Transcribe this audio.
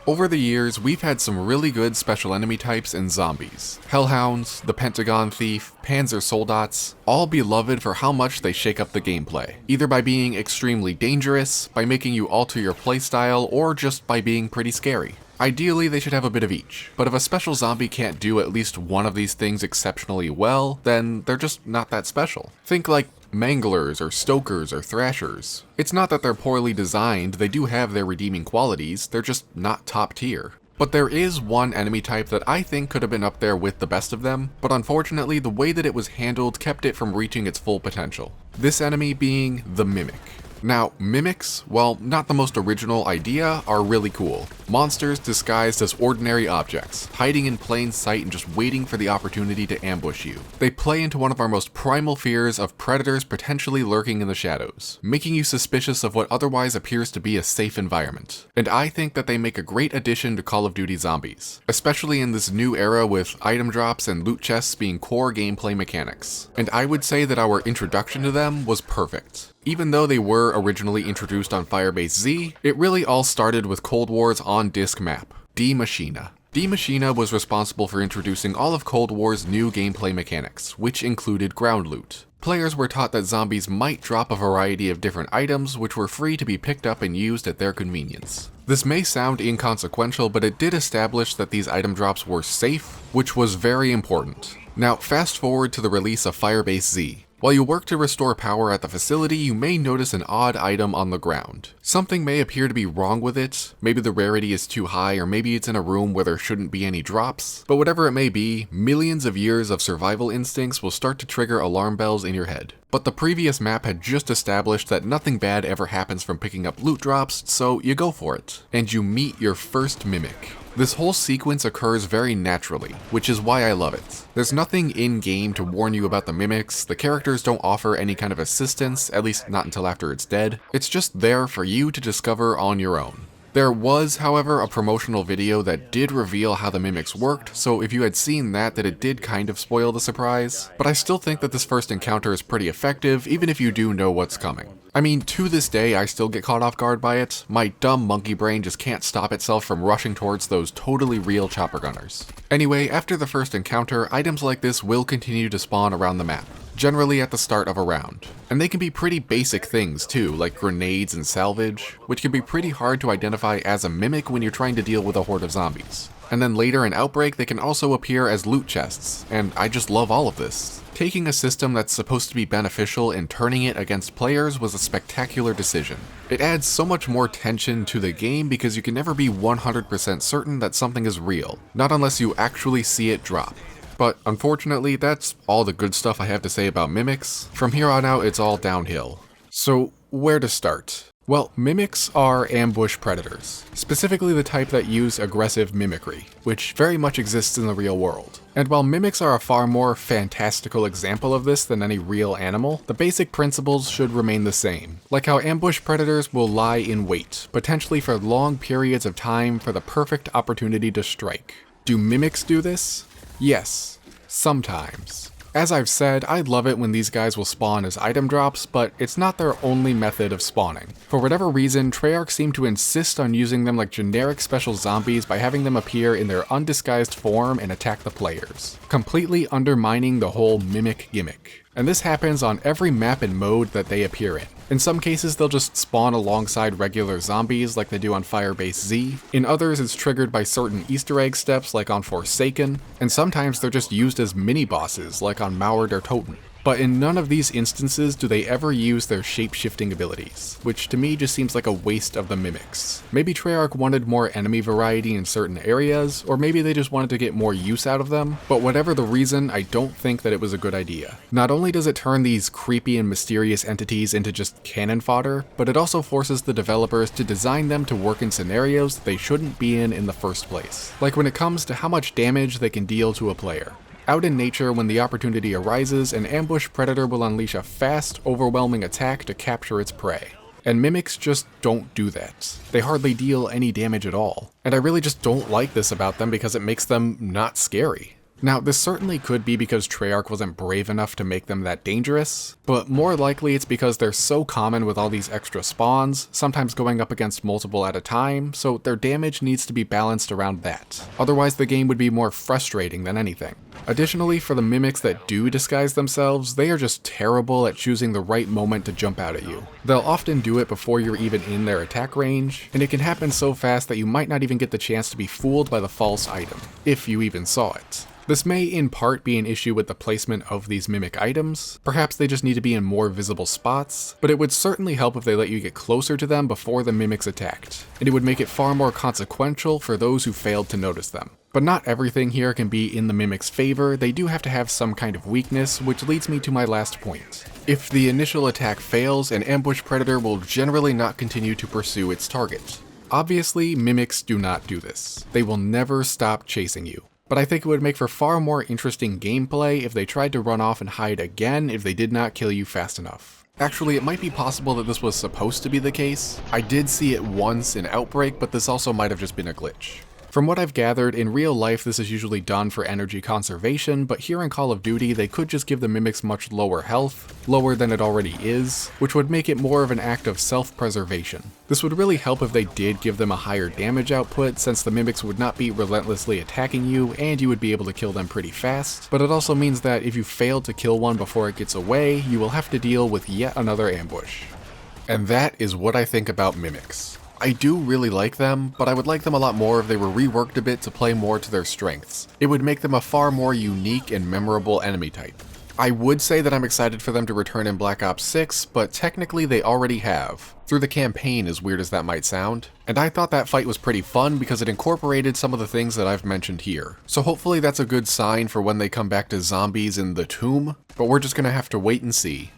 Over the years, we've had some really good special enemy types in zombies. Hellhounds, the Pentagon Thief, Panzer Soldats, all beloved for how much they shake up the gameplay, either by being extremely dangerous, by making you alter your playstyle, or just by being pretty scary. Ideally, they should have a bit of each, but if a special zombie can't do at least one of these things exceptionally well, then they're just not that special. Think like Manglers or Stokers or Thrashers. It's not that they're poorly designed, they do have their redeeming qualities, they're just not top tier. But there is one enemy type that I think could have been up there with the best of them, but unfortunately the way that it was handled kept it from reaching its full potential. This enemy being the Mimic. Now, mimics, while not the most original idea, are really cool. Monsters disguised as ordinary objects, hiding in plain sight and just waiting for the opportunity to ambush you. They play into one of our most primal fears of predators potentially lurking in the shadows, making you suspicious of what otherwise appears to be a safe environment. And I think that they make a great addition to Call of Duty Zombies, especially in this new era with item drops and loot chests being core gameplay mechanics. And I would say that our introduction to them was perfect. Even though they were originally introduced on Firebase Z, it really all started with Cold War's on-disk map, Die Maschine. Die Maschine was responsible for introducing all of Cold War's new gameplay mechanics, which included ground loot. Players were taught that zombies might drop a variety of different items which were free to be picked up and used at their convenience. This may sound inconsequential, but it did establish that these item drops were safe, which was very important. Now, fast forward to the release of Firebase Z. While you work to restore power at the facility, you may notice an odd item on the ground. Something may appear to be wrong with it, maybe the rarity is too high, or maybe it's in a room where there shouldn't be any drops, but whatever it may be, millions of years of survival instincts will start to trigger alarm bells in your head. But the previous map had just established that nothing bad ever happens from picking up loot drops, so you go for it, and you meet your first Mimic. This whole sequence occurs very naturally, which is why I love it. There's nothing in-game to warn you about the mimics, the characters don't offer any kind of assistance, at least not until after it's dead. It's just there for you to discover on your own. There was, however, a promotional video that did reveal how the mimics worked, so if you had seen that it did kind of spoil the surprise. But I still think that this first encounter is pretty effective, even if you do know what's coming. I mean, to this day, I still get caught off guard by it. My dumb monkey brain just can't stop itself from rushing towards those totally real chopper gunners. Anyway, after the first encounter, items like this will continue to spawn around the map, generally at the start of a round. And they can be pretty basic things too, like grenades and salvage, which can be pretty hard to identify as a mimic when you're trying to deal with a horde of zombies. And then later in Outbreak, they can also appear as loot chests, and I just love all of this. Taking a system that's supposed to be beneficial and turning it against players was a spectacular decision. It adds so much more tension to the game because you can never be 100% certain that something is real, not unless you actually see it drop. But unfortunately, that's all the good stuff I have to say about mimics. From here on out, it's all downhill. So where to start? Well, mimics are ambush predators, specifically the type that use aggressive mimicry, which very much exists in the real world. And while mimics are a far more fantastical example of this than any real animal, the basic principles should remain the same, like how ambush predators will lie in wait, potentially for long periods of time for the perfect opportunity to strike. Do mimics do this? Yes, sometimes. As I've said, I love it when these guys will spawn as item drops, but it's not their only method of spawning. For whatever reason, Treyarch seem to insist on using them like generic special zombies by having them appear in their undisguised form and attack the players, completely undermining the whole mimic gimmick. And this happens on every map and mode that they appear in. In some cases, they'll just spawn alongside regular zombies like they do on Firebase Z. In others, it's triggered by certain Easter egg steps like on Forsaken. And sometimes they're just used as mini-bosses like on Mauer der Toten. But in none of these instances do they ever use their shape-shifting abilities, which to me just seems like a waste of the mimics. Maybe Treyarch wanted more enemy variety in certain areas, or maybe they just wanted to get more use out of them, but whatever the reason, I don't think that it was a good idea. Not only does it turn these creepy and mysterious entities into just cannon fodder, but it also forces the developers to design them to work in scenarios that they shouldn't be in the first place. Like when it comes to how much damage they can deal to a player. Out in nature, when the opportunity arises, an ambush predator will unleash a fast, overwhelming attack to capture its prey. And mimics just don't do that. They hardly deal any damage at all. And I really just don't like this about them because it makes them not scary. Now, this certainly could be because Treyarch wasn't brave enough to make them that dangerous, but more likely it's because they're so common with all these extra spawns, sometimes going up against multiple at a time, so their damage needs to be balanced around that. Otherwise the game would be more frustrating than anything. Additionally, for the mimics that do disguise themselves, they are just terrible at choosing the right moment to jump out at you. They'll often do it before you're even in their attack range, and it can happen so fast that you might not even get the chance to be fooled by the false item, if you even saw it. This may in part be an issue with the placement of these mimic items, perhaps they just need to be in more visible spots, but it would certainly help if they let you get closer to them before the mimics attacked, and it would make it far more consequential for those who failed to notice them. But not everything here can be in the mimic's favor, they do have to have some kind of weakness, which leads me to my last point. If the initial attack fails, an ambush predator will generally not continue to pursue its target. Obviously, mimics do not do this. They will never stop chasing you. But I think it would make for far more interesting gameplay if they tried to run off and hide again if they did not kill you fast enough. Actually, it might be possible that this was supposed to be the case. I did see it once in Outbreak, but this also might have just been a glitch. From what I've gathered, in real life this is usually done for energy conservation, but here in Call of Duty they could just give the mimics much lower health, lower than it already is, which would make it more of an act of self-preservation. This would really help if they did give them a higher damage output, since the mimics would not be relentlessly attacking you and you would be able to kill them pretty fast, but it also means that if you fail to kill one before it gets away, you will have to deal with yet another ambush. And that is what I think about mimics. I do really like them, but I would like them a lot more if they were reworked a bit to play more to their strengths. It would make them a far more unique and memorable enemy type. I would say that I'm excited for them to return in Black Ops 6, but technically they already have, through the campaign as weird as that might sound. And I thought that fight was pretty fun because it incorporated some of the things that I've mentioned here. So hopefully that's a good sign for when they come back to zombies in the tomb, but we're just gonna have to wait and see.